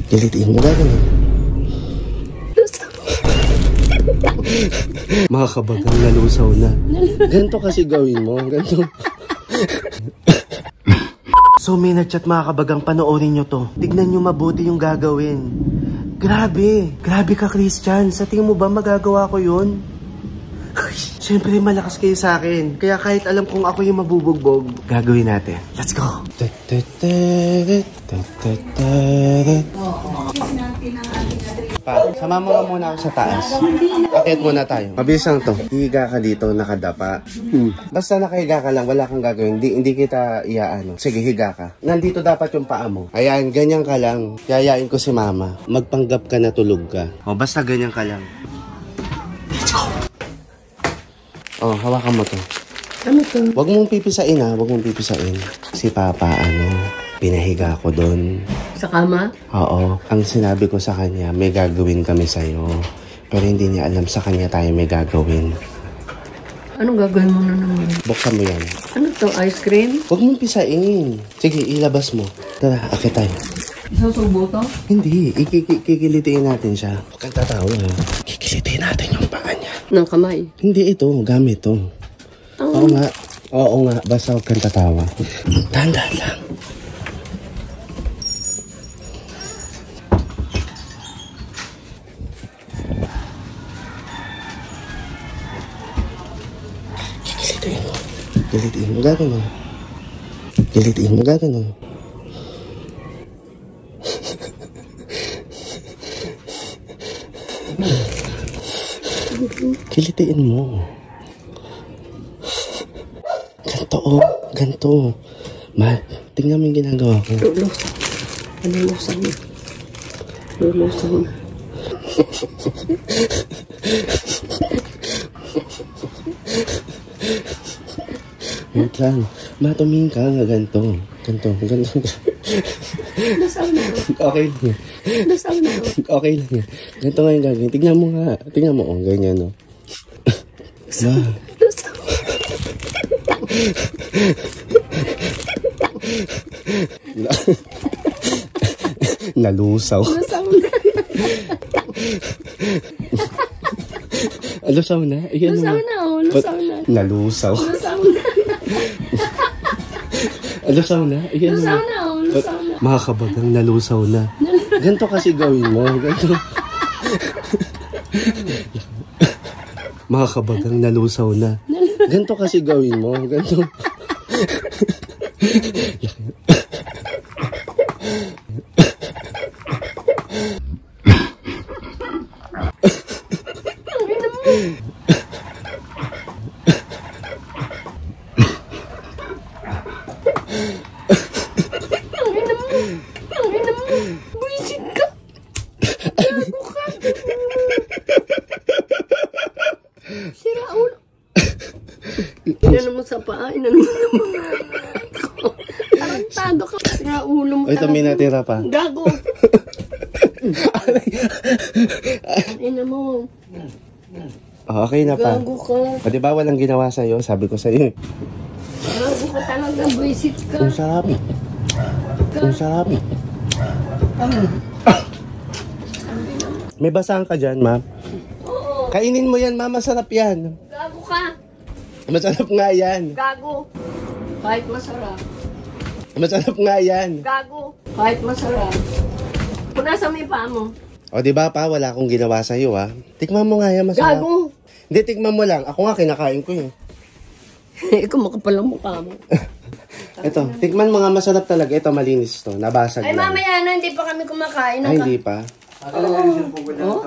Gilitiin mo gagawin. Makakabagang nalusaw na. Ganito kasi gawin mo. Ganito. So may nagchat mga kabagang, panoorin nyo to. Tignan nyo mabuti yung gagawin. Grabe. Grabe ka, Christian. Sa tingin mo ba magagawa ko yun? Siyempre malakas kayo sa akin. Kaya kahit alam kong ako yung mabubugbog, gagawin natin. Let's go! Pa, sama mo ka muna ako sa taas. Akit muna tayo. Mabilis lang to. Higa ka dito, nakadapa. Basta nakahiga ka lang, wala kang gagawin. Hindi kita iaano. Sige, higa ka. Nandito dapat yung paa mo. Ayan, ganyan ka lang. Yayain ko si mama. Magpanggap ka na tulog ka. O, basta ganyan ka lang. Let's go! Oh, hawakan mo to. Ano to? Huwag mong pipisain ha. Huwag mong pipisain. Si Papa, pinahiga ko doon. Sa kama? Oo. Ang sinabi ko sa kanya, may gagawin kami sa'yo. Pero hindi niya alam sa kanya tayo may gagawin. Anong gagawin mo na naman? Buksan mo yan. Ano to? Ice cream? Huwag mong pisain. Sige, ilabas mo. Tara, akit tayo. Isusubo to? Hindi. Kikilitiin natin siya. Huwag kang tatawa. Kikilitiin natin yung paa niya. Ng kamay? Hindi ito. Gamit to. Oo nga. Oo nga. Basta huwag kang tatawa. Dahan-dahan lang. Gilitiin mo gano'n. Gilitiin mo gano'n. Gilitiin mo. Ganto oh. Ganto. Ma, tingnan mo yung ginagawa ko. Lulusan na. Lulusan na. Wait lang. Matumingin ka nga ganito. Ganito. Nasaan na? Okay lang. Nasaan na? Okay lang. Ganito nga yung gagawin. Tignan mo nga. Tignan mo. Oh, ganyan no. Ma. Nalusaw. Lusaw na? Ayan Lusaw na, oh. Lusaw na. Nalusaw. Lusaw na. Lusaw na? Ayan Lusaw na, oh. Lusaw na. Makakabagang nalusaw na. Ganito kasi gawin mo. Ganito. Makakabagang nalusaw na. Ganito kasi gawin mo. Ganito. Buisit ka. Gago ka. Sira ulo. Inano mo sa paa. Inano mo sa paa. Tarantado ka. Sira ulo mo. Ito may natira pa. Gago. Ina mo. Oh, okay na pa. Gago ka. O diba walang ginawa sa'yo? Sabi ko sa'yo. Gago ka talaga. Buisit ka. Ang sarap. Ang sarap. May basahan ka dyan, ma? Oo. Kainin mo yan, ma. Masarap yan. Gago ka. Masarap nga yan. Gago. Kahit masarap. Masarap nga yan. Gago. Kahit masarap. Punasan mo yung paa mo. O diba pa, wala akong ginawa sa'yo, ha? Tikman mo nga yan, masarap. Gago. Hindi, tikman mo lang. Ako nga, kinakain ko yun. Ikaw makapal ang mukha mo. Ito, tikman mo nga, masarap talaga. Ito, malinis to. Nabasag Ay, lang. mamaya na, hindi pa kami kumakain. Ay, hindi pa. Oo.